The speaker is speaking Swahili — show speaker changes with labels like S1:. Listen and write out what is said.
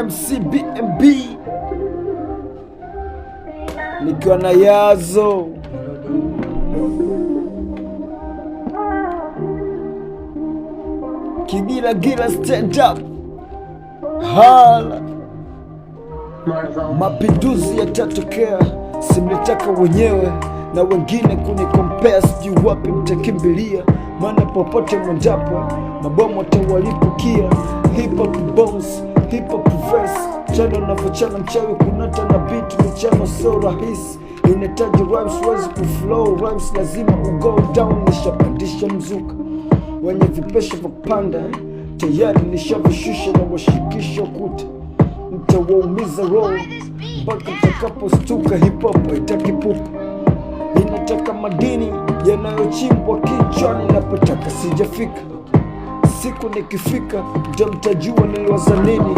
S1: MCBMB nikiwa na Yazo. Kigira stand up. Hala, mapinduzi yatatokea, simlitaka wenyewe na wengine kunikompea, sijui wapi mtakimbilia, maana popote mwendapo mabomu watawalipukia. Hip hop bones, hip hop verse, chana navyochana mchawi kunata na beat, michano so rahisi, inahitaji rhymes, wezi kuflow rhymes, lazima ugo down. Nishapandisha mzuka wenye vipesha vya kupanda, tayari nishavishusha na washikisha ukuta, mtawaumiza roho mpaka mtakapostuka. Hip hop haitaki pupa, inataka madini yanayochimbwa kichwani. Napotaka sijafika, siku nikifika ndio mtajua niliwaza nini.